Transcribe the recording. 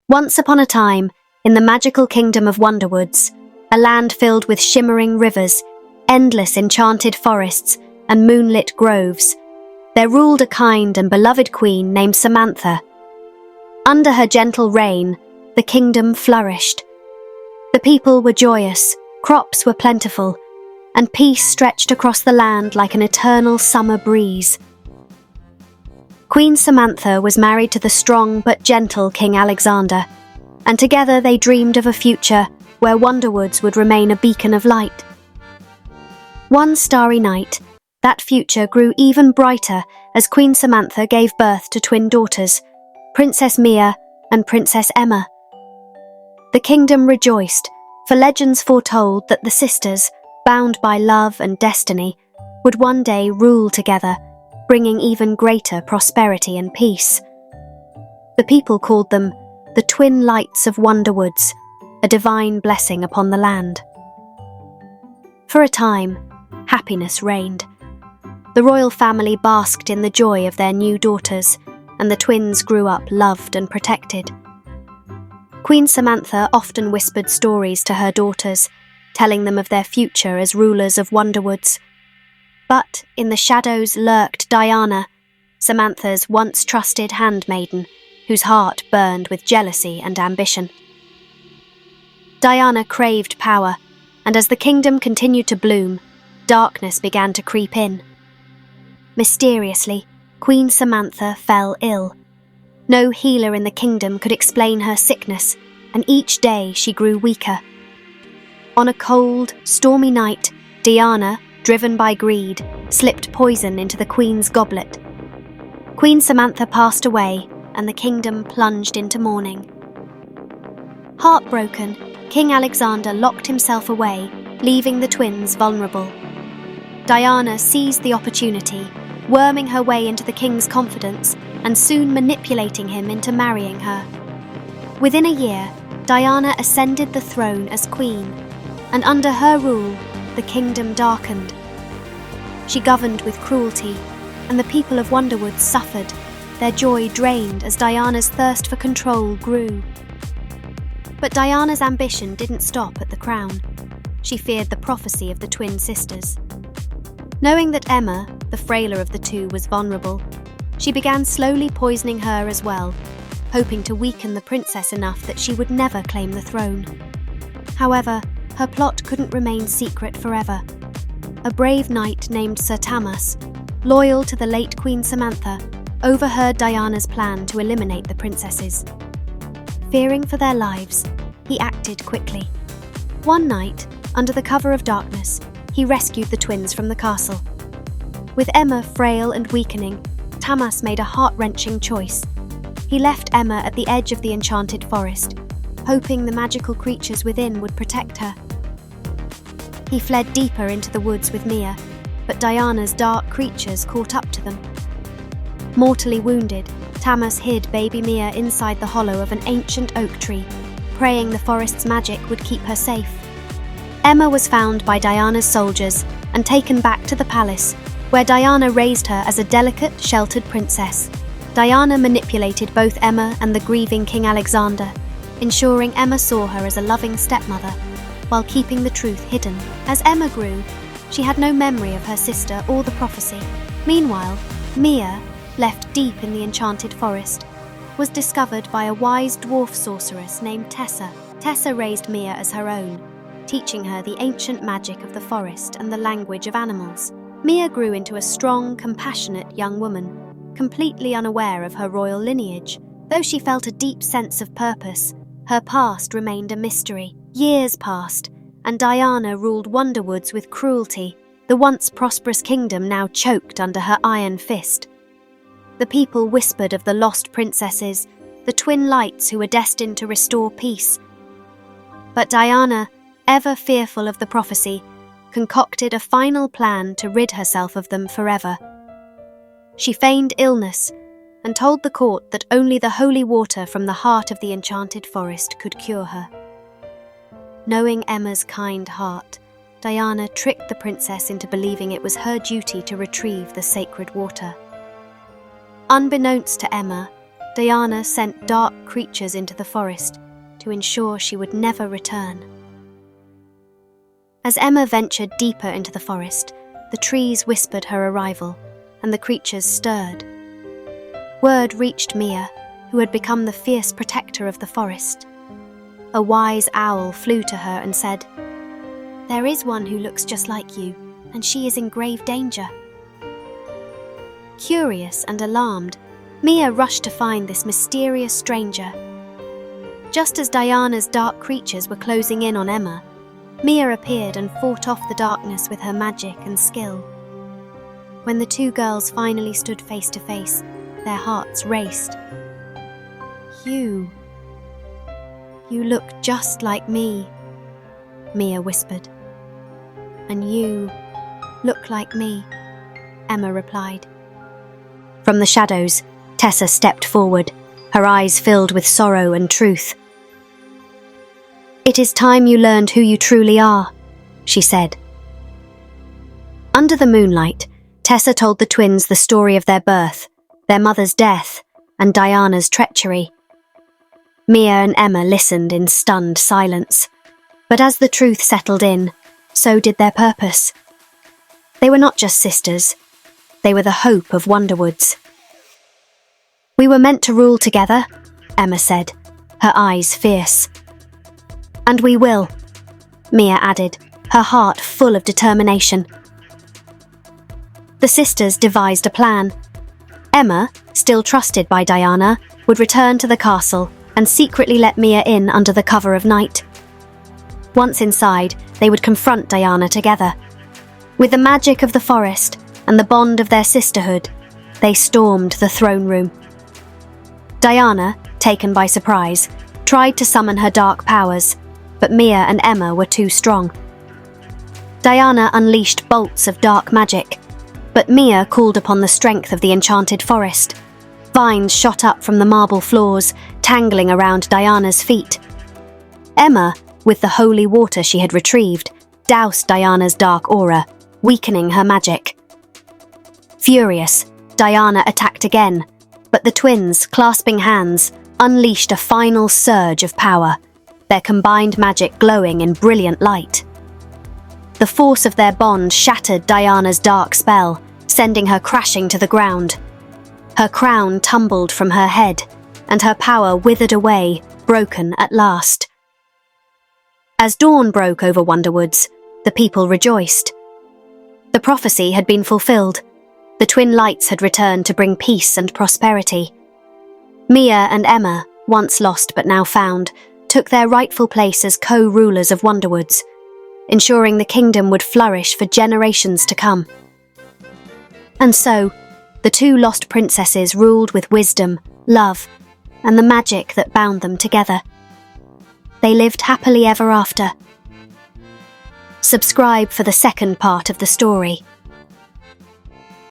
Once upon a time, in the magical kingdom of Wonderwoods, a land filled with shimmering rivers, endless enchanted forests, and moonlit groves, there ruled a kind and beloved queen named Samantha. Under her gentle reign, the kingdom flourished. The people were joyous, crops were plentiful, and peace stretched across the land like an eternal summer breeze. Queen Samantha was married to the strong but gentle King Alexander, and together they dreamed of a future where Wonderwoods would remain a beacon of light. One starry night, that future grew even brighter as Queen Samantha gave birth to twin daughters, Princess Mia and Princess Emma. The kingdom rejoiced, for legends foretold that the sisters, bound by love and destiny, would one day rule together, bringing even greater prosperity and peace. The people called them the twin lights of Wonderwoods, a divine blessing upon the land. For a time, happiness reigned. The royal family basked in the joy of their new daughters, and the twins grew up loved and protected. Queen Samantha often whispered stories to her daughters, telling them of their future as rulers of Wonderwoods. But in the shadows lurked Dayana, Samantha's once trusted handmaiden, whose heart burned with jealousy and ambition. Dayana craved power, and as the kingdom continued to bloom, darkness began to creep in. Mysteriously, Queen Samantha fell ill. No healer in the kingdom could explain her sickness, and each day she grew weaker. On a cold, stormy night, Dayana, driven by greed, slipped poison into the queen's goblet. Queen Samantha passed away, and the kingdom plunged into mourning. Heartbroken, King Alexander locked himself away, leaving the twins vulnerable. Dayana seized the opportunity, worming her way into the king's confidence and soon manipulating him into marrying her. Within a year, Dayana ascended the throne as queen, and under her rule, the kingdom darkened. She governed with cruelty, and the people of Wonderwoods suffered, their joy drained as Dayana's thirst for control grew. But Dayana's ambition didn't stop at the crown. She feared the prophecy of the twin sisters. Knowing that Emma, the frailer of the two, was vulnerable, she began slowly poisoning her as well, hoping to weaken the princess enough that she would never claim the throne. However, her plot couldn't remain secret forever. A brave knight named Sir Tamas, loyal to the late Queen Samantha, overheard Dayana's plan to eliminate the princesses. Fearing for their lives, he acted quickly. One night, under the cover of darkness, he rescued the twins from the castle. With Emma frail and weakening, Tamas made a heart-wrenching choice. He left Emma at the edge of the enchanted forest, hoping the magical creatures within would protect her. He fled deeper into the woods with Mia, but Dayana's dark creatures caught up to them. Mortally wounded, Tamas hid baby Mia inside the hollow of an ancient oak tree, praying the forest's magic would keep her safe. Emma was found by Dayana's soldiers and taken back to the palace, where Dayana raised her as a delicate, sheltered princess. Dayana manipulated both Emma and the grieving King Alexander, ensuring Emma saw her as a loving stepmother, while keeping the truth hidden. As Emma grew, she had no memory of her sister or the prophecy. Meanwhile, Mia, left deep in the enchanted forest, was discovered by a wise dwarf sorceress named Tessa. Tessa raised Mia as her own, teaching her the ancient magic of the forest and the language of animals. Mia grew into a strong, compassionate young woman, completely unaware of her royal lineage. Though she felt a deep sense of purpose, her past remained a mystery. Years passed, and Dayana ruled Wonderwoods with cruelty, the once prosperous kingdom now choked under her iron fist. The people whispered of the lost princesses, the twin lights who were destined to restore peace. But Dayana, ever fearful of the prophecy, concocted a final plan to rid herself of them forever. She feigned illness and told the court that only the holy water from the heart of the enchanted forest could cure her. Knowing Emma's kind heart, Dayana tricked the princess into believing it was her duty to retrieve the sacred water. Unbeknownst to Emma, Dayana sent dark creatures into the forest to ensure she would never return. As Emma ventured deeper into the forest, the trees whispered her arrival, and the creatures stirred. Word reached Mia, who had become the fierce protector of the forest. A wise owl flew to her and said, "There is one who looks just like you, and she is in grave danger." Curious and alarmed, Mia rushed to find this mysterious stranger. Just as Dayana's dark creatures were closing in on Emma, Mia appeared and fought off the darkness with her magic and skill. When the two girls finally stood face to face, their hearts raced. You look just like me," Mia whispered. "And you look like me," Emma replied. From the shadows, Tessa stepped forward, her eyes filled with sorrow and truth. "It is time you learned who you truly are," she said. Under the moonlight, Tessa told the twins the story of their birth, their mother's death, and Dayana's treachery. Mia and Emma listened in stunned silence, but as the truth settled in, so did their purpose. They were not just sisters, they were the hope of Wonderwoods. "We were meant to rule together," Emma said, her eyes fierce. "And we will," Mia added, her heart full of determination. The sisters devised a plan. Emma, still trusted by Dayana, would return to the castle and secretly let Mia in under the cover of night. Once inside, they would confront Dayana together. With the magic of the forest and the bond of their sisterhood, they stormed the throne room. Dayana, taken by surprise, tried to summon her dark powers, but Mia and Emma were too strong. Dayana unleashed bolts of dark magic, but Mia called upon the strength of the enchanted forest. Vines shot up from the marble floors, tangling around Dayana's feet. Emma, with the holy water she had retrieved, doused Dayana's dark aura, weakening her magic. Furious, Dayana attacked again, but the twins, clasping hands, unleashed a final surge of power, their combined magic glowing in brilliant light. The force of their bond shattered Dayana's dark spell, sending her crashing to the ground. Her crown tumbled from her head, and her power withered away, broken at last. As dawn broke over Wonderwoods, the people rejoiced. The prophecy had been fulfilled. The twin lights had returned to bring peace and prosperity. Mia and Emma, once lost but now found, took their rightful place as co-rulers of Wonderwoods, ensuring the kingdom would flourish for generations to come. And so, the two lost princesses ruled with wisdom, love, and the magic that bound them together. They lived happily ever after. Subscribe for the second part of the story.